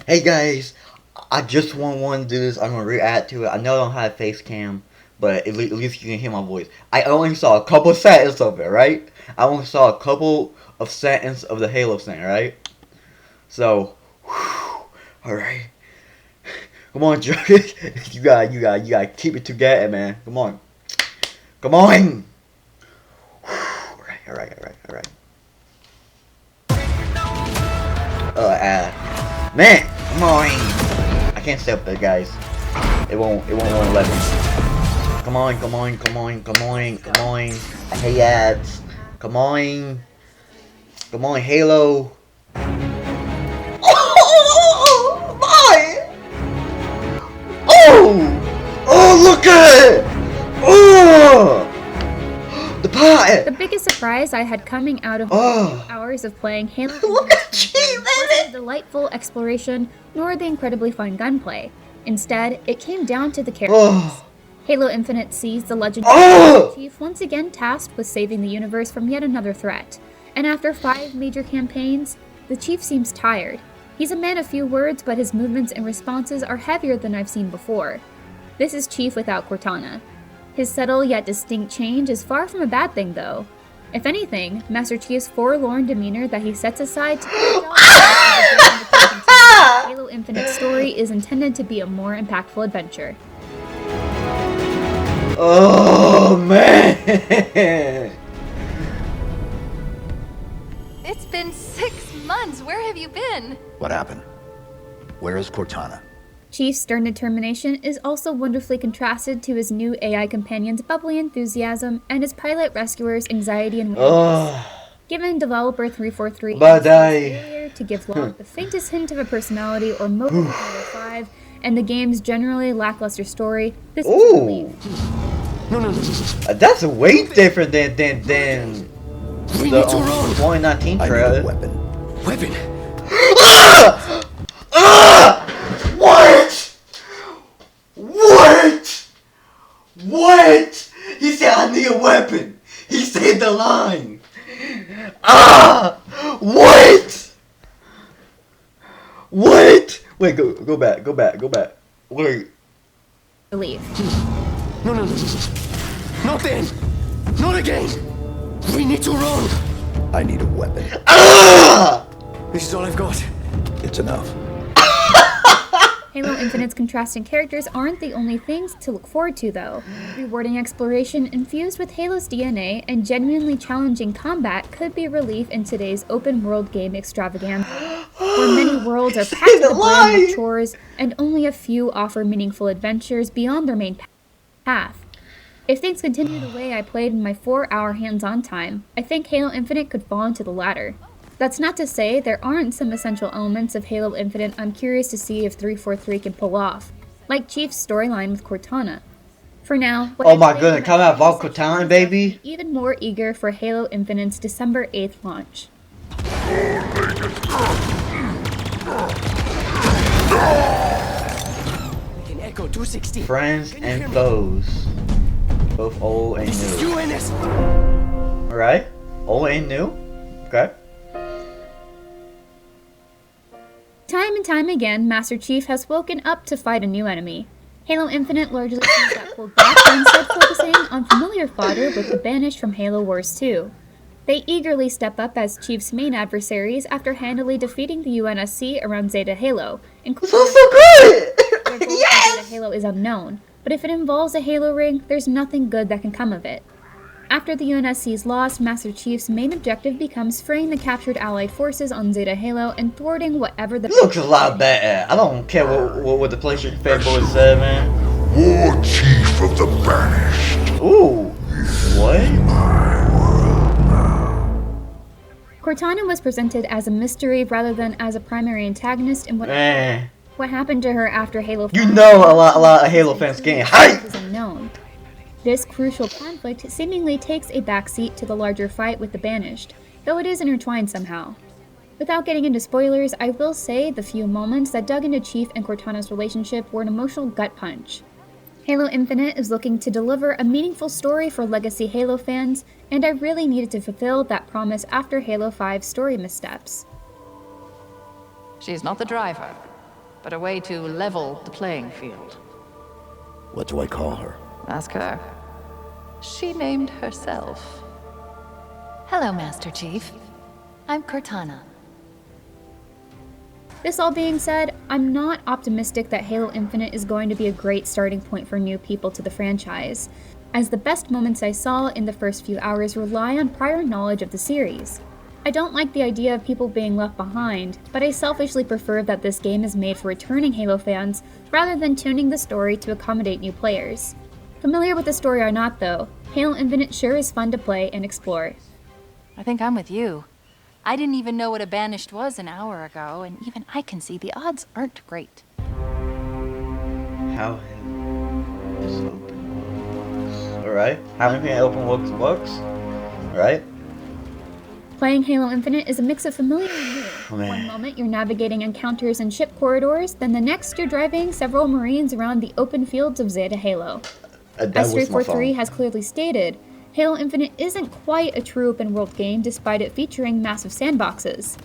Hey guys, I just want to do this. I'm gonna react to it. I know I don't have face cam, but at least you can hear my voice. I only saw a couple seconds of it, right? I only saw a couple of seconds of the Halo thing, right? So, all right. Come on, Joe. you gotta keep it together, man. Come on, come on. All right. Man, come on. I can't step there, guys. It won't let me. Come on. I hate ads. Come on, Halo. Oh my! Oh, look at it! Oh, the pie. The biggest surprise I had coming out of hours of playing Halo Look at you, wasn't the delightful exploration nor the incredibly fun gunplay. Instead, it came down to the characters. Halo Infinite sees the legendary Chief once again tasked with saving the universe from yet another threat. And after 5 major campaigns, the Chief seems tired. He's a man of few words, but his movements and responses are heavier than I've seen before. This is Chief without Cortana. His subtle yet distinct change is far from a bad thing, though. If anything, Master Chief's forlorn demeanor that he sets aside to Halo Infinite's story is intended to be a more impactful adventure. Oh man! It's been 6 months. Where have you been? What happened? Where is Cortana? Chief's stern determination is also wonderfully contrasted to his new AI companion's bubbly enthusiasm and his pilot rescuer's anxiety and weakness. Given developer 343 failure to give Locke the faintest hint of a personality or motive in Halo 5, and the game's generally lackluster story, this is a relief. No. That's way different than the 2019 trailer. I need a weapon. What? He said I need a weapon. He said the line. What? Wait, go back. Wait. Relief. No. Not then. Not again. We need to run. I need a weapon. This is all I've got. It's enough. Halo Infinite's contrasting characters aren't the only things to look forward to, though. Rewarding exploration infused with Halo's DNA and genuinely challenging combat could be relief in today's open-world game extravaganza, where many worlds are packed to the brim with chores and only a few offer meaningful adventures beyond their main path. If things continue the way I played in my 4-hour hands-on time, I think Halo Infinite could fall into the latter. That's not to say there aren't some essential elements of Halo Infinite I'm curious to see if 343 can pull off, like Chief's storyline with Cortana. For now, oh my goodness, come out Val Cortana, baby! Even more eager for Halo Infinite's December 8th launch. Friends and foes, both old and new. Alright, old and new. Okay. Time and time again, Master Chief has woken up to fight a new enemy. Halo Infinite largely sees that pulled back, instead focusing on familiar fodder with the Banished from Halo Wars 2. They eagerly step up as Chief's main adversaries after handily defeating the UNSC around Zeta Halo, including so good! Their goal for Zeta Halo is unknown, but if it involves a Halo ring, there's nothing good that can come of it. After the UNSC's loss, Master Chief's main objective becomes freeing the captured Allied forces on Zeta Halo and thwarting whatever the— Looks a lot better. I don't care what the PlayStation fanboys said, man. War Chief of the Banished. Ooh. What? Cortana was presented as a mystery rather than as a primary antagonist in what happened to her after Halo 5. You know a lot of Halo fans getting hyped. Is unknown. This crucial conflict seemingly takes a backseat to the larger fight with the Banished, though it is intertwined somehow. Without getting into spoilers, I will say the few moments that dug into Chief and Cortana's relationship were an emotional gut punch. Halo Infinite is looking to deliver a meaningful story for legacy Halo fans, and I really needed to fulfill that promise after Halo 5's story missteps. She's not the driver. but a way to level the playing field. What do I call her? Ask her. She named herself. Hello, Master Chief. I'm Cortana. This all being said, I'm not optimistic that Halo Infinite is going to be a great starting point for new people to the franchise, as the best moments I saw in the first few hours rely on prior knowledge of the series. I don't like the idea of people being left behind, but I selfishly prefer that this game is made for returning Halo fans rather than tuning the story to accommodate new players. Familiar with the story or not though, Halo Infinite sure is fun to play and explore. I think I'm with you. I didn't even know what a Banished was an hour ago, and even I can see the odds aren't great. How this open worlds? Alright. How many open worlds works? Alright. Playing Halo Infinite is a mix of familiar and new. Oh, man. One moment you're navigating encounters and ship corridors, then the next you're driving several Marines around the open fields of Zeta Halo. That As was my 343 phone. has clearly stated, Halo Infinite isn't quite a true open world game despite it featuring massive sandboxes.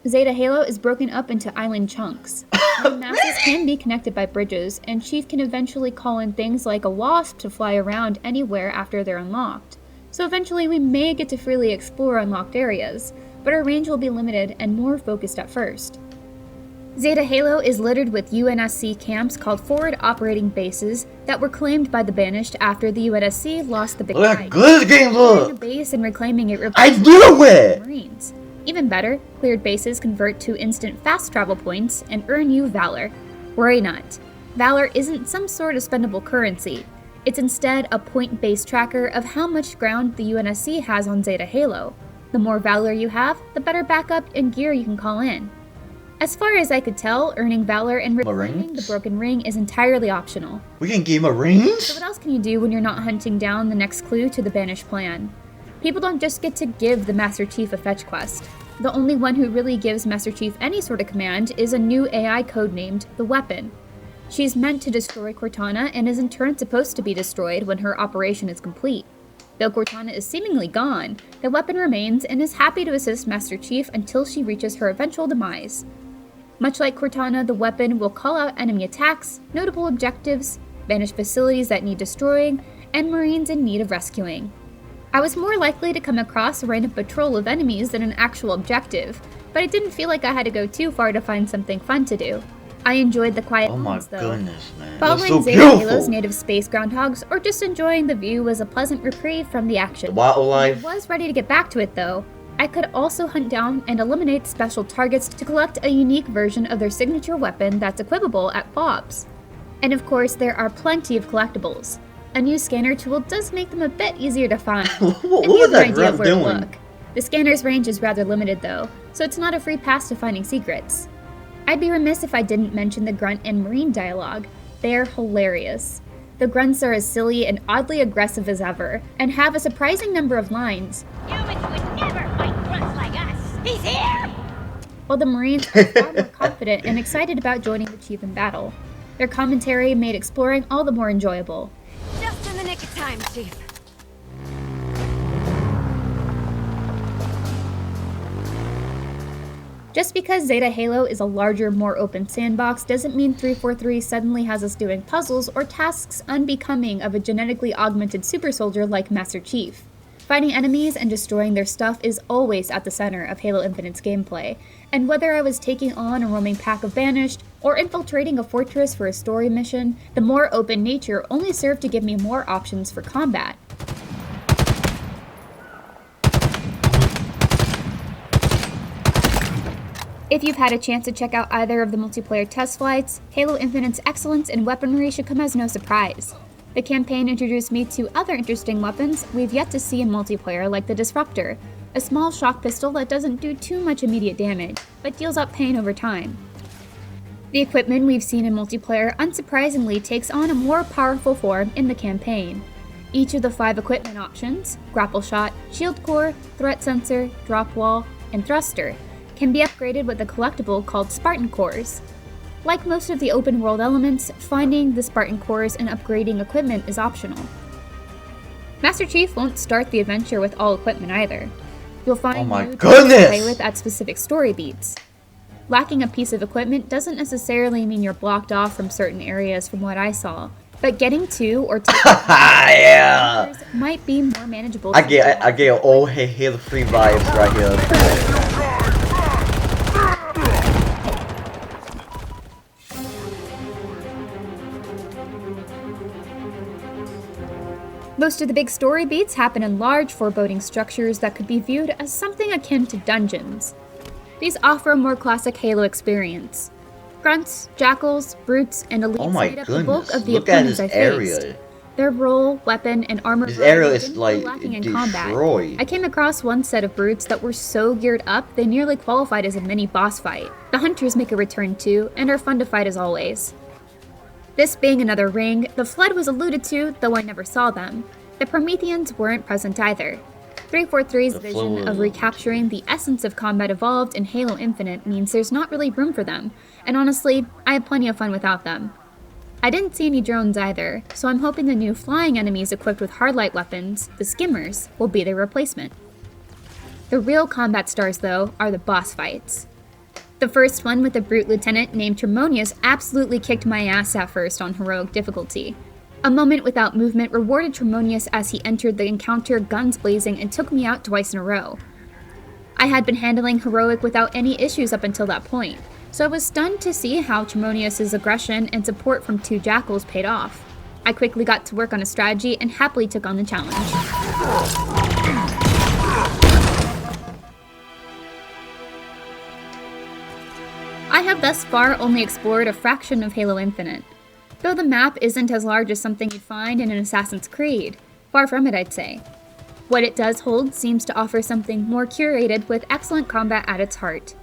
Zeta Halo is broken up into island chunks. The masses can be connected by bridges, and Chief can eventually call in things like a wasp to fly around anywhere after they're unlocked. So eventually we may get to freely explore unlocked areas, but our range will be limited and more focused at first. Zeta Halo is littered with UNSC camps called Forward Operating Bases that were claimed by the Banished after the UNSC lost the big Look how fight. good this game Clearing a look! base and reclaiming it I replaces knew it! Marines. Even better, cleared bases convert to instant fast travel points and earn you Valor. Worry not. Valor isn't some sort of spendable currency. It's instead a point-based tracker of how much ground the UNSC has on Zeta Halo. The more Valor you have, the better backup and gear you can call in. As far as I could tell, earning Valor and reclaiming the Marines? Broken Ring is entirely optional. We can get So Marines? what else can you do when you're not hunting down the next clue to the Banished plan? People don't just get to give the Master Chief a fetch quest. The only one who really gives Master Chief any sort of command is a new AI codenamed the Weapon. She's meant to destroy Cortana and is in turn supposed to be destroyed when her operation is complete. Though Cortana is seemingly gone, the Weapon remains and is happy to assist Master Chief until she reaches her eventual demise. Much like Cortana, the Weapon will call out enemy attacks, notable objectives, Banished facilities that need destroying, and Marines in need of rescuing. I was more likely to come across a random patrol of enemies than an actual objective, but I didn't feel like I had to go too far to find something fun to do. I enjoyed the quiet Oh my moments though. goodness, man. It looks Following so Zeta beautiful! Halo's native space groundhogs or just enjoying the view was a pleasant reprieve from the action. The wildlife. I was ready to get back to it though. I could also hunt down and eliminate special targets to collect a unique version of their signature weapon that's equipable at Bob's. And of course, there are plenty of collectibles. A new scanner tool does make them a bit easier to find. What if you was have that an idea of grunt where to doing? look. The scanner's range is rather limited though, so it's not a free pass to finding secrets. I'd be remiss if I didn't mention the Grunt and Marine dialogue. They're hilarious. The grunts are as silly and oddly aggressive as ever, and have a surprising number of lines, Humans would never fight grunts like us. He's here! while the Marines are far more confident and excited about joining the Chief in battle. Their commentary made exploring all the more enjoyable. Just in the nick of time, Chief. Just because Zeta Halo is a larger, more open sandbox doesn't mean 343 suddenly has us doing puzzles or tasks unbecoming of a genetically augmented super soldier like Master Chief. Fighting enemies and destroying their stuff is always at the center of Halo Infinite's gameplay, and whether I was taking on a roaming pack of Banished or infiltrating a fortress for a story mission, the more open nature only served to give me more options for combat. If you've had a chance to check out either of the multiplayer test flights, Halo Infinite's excellence in weaponry should come as no surprise. The campaign introduced me to other interesting weapons we've yet to see in multiplayer, like the Disruptor, a small shock pistol that doesn't do too much immediate damage, but deals out pain over time. The equipment we've seen in multiplayer unsurprisingly takes on a more powerful form in the campaign. Each of the 5 equipment options, Grapple Shot, Shield Core, Threat Sensor, Drop Wall, and Thruster, can be upgraded with a collectible called Spartan Cores. Like most of the open world elements, finding the Spartan Cores and upgrading equipment is optional. Master Chief won't start the adventure with all equipment either. You'll find Oh my new tools to goodness! play with at specific story beats. Lacking a piece of equipment doesn't necessarily mean you're blocked off from certain areas from what I saw, but getting to or taking Yeah. might be more manageable. I get old Halo 3 vibes right here. Most of the big story beats happen in large, foreboding structures that could be viewed as something akin to dungeons. These offer a more classic Halo experience. Grunts, jackals, brutes, and elites Oh my made up the bulk goodness, of the look at opponents this I faced. area. Their role, weapon, and armor This area variety is didn't like feel lacking in combat. destroyed. I came across one set of brutes that were so geared up they nearly qualified as a mini boss fight. The hunters make a return too, and are fun to fight as always. This being another ring, the Flood was alluded to, though I never saw them. The Prometheans weren't present either. 343's vision of recapturing the essence of Combat Evolved in Halo Infinite means there's not really room for them, and honestly, I had plenty of fun without them. I didn't see any drones either, so I'm hoping the new flying enemies equipped with hardlight weapons, the Skimmers, will be their replacement. The real combat stars, though, are the boss fights. The first one with a brute lieutenant named Tremonius absolutely kicked my ass at first on heroic difficulty. A moment without movement rewarded Tremonius as he entered the encounter guns blazing and took me out twice in a row. I had been handling heroic without any issues up until that point, so I was stunned to see how Tremonius' aggression and support from 2 jackals paid off. I quickly got to work on a strategy and happily took on the challenge. I have thus far only explored a fraction of Halo Infinite. Though the map isn't as large as something you'd find in an Assassin's Creed. Far from it, I'd say. What it does hold seems to offer something more curated with excellent combat at its heart.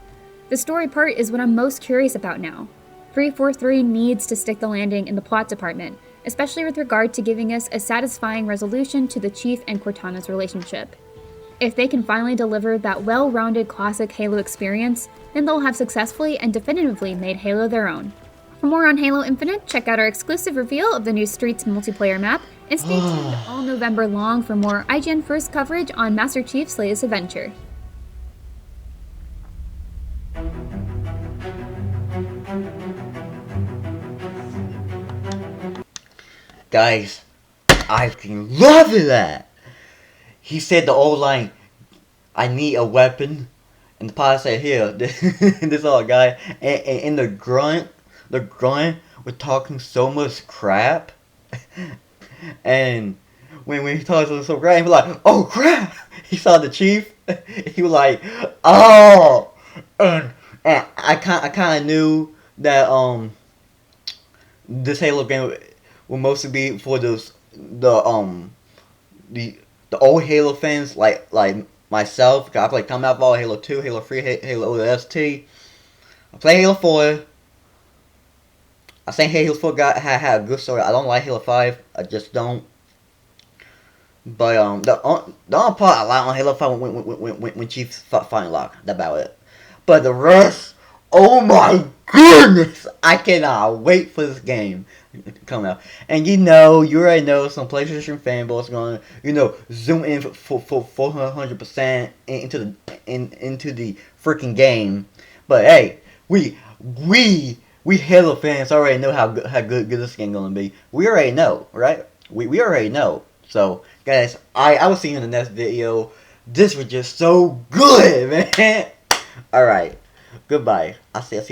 The story part is what I'm most curious about now. 343 needs to stick the landing in the plot department, especially with regard to giving us a satisfying resolution to the Chief and Cortana's relationship. If they can finally deliver that well-rounded classic Halo experience, then they'll have successfully and definitively made Halo their own. For more on Halo Infinite, check out our exclusive reveal of the new Streets multiplayer map, and stay tuned all November long for more IGN First coverage on Master Chief's latest adventure. Guys, I fucking love that. He said the old line, "I need a weapon," and the pilot said, "Here, this old guy," and the grunt was talking so much crap, and when he talks so crap, he was like, "Oh crap!" He saw the Chief, he was like, "Oh," and I kind of knew that this Halo game will mostly be for the old Halo fans like myself. 'Cause I play Combat Evolved, Halo 2, Halo 3, Halo ODST. I play Halo 4. I think Halo 4 had a good story. I don't like Halo 5. I just don't. But the only part I like on Halo 5 when Chief fighting Locke. That's about it. But the rest, oh my goodness! I cannot wait for this game to come out. And you already know some PlayStation fanboys gonna, zoom in for 400% into the freaking game. But hey, we Halo fans already know how good this game gonna be. We already know, right? We already know. So guys, I will see you in the next video. This was just so good, man. All right, goodbye. I'll see you.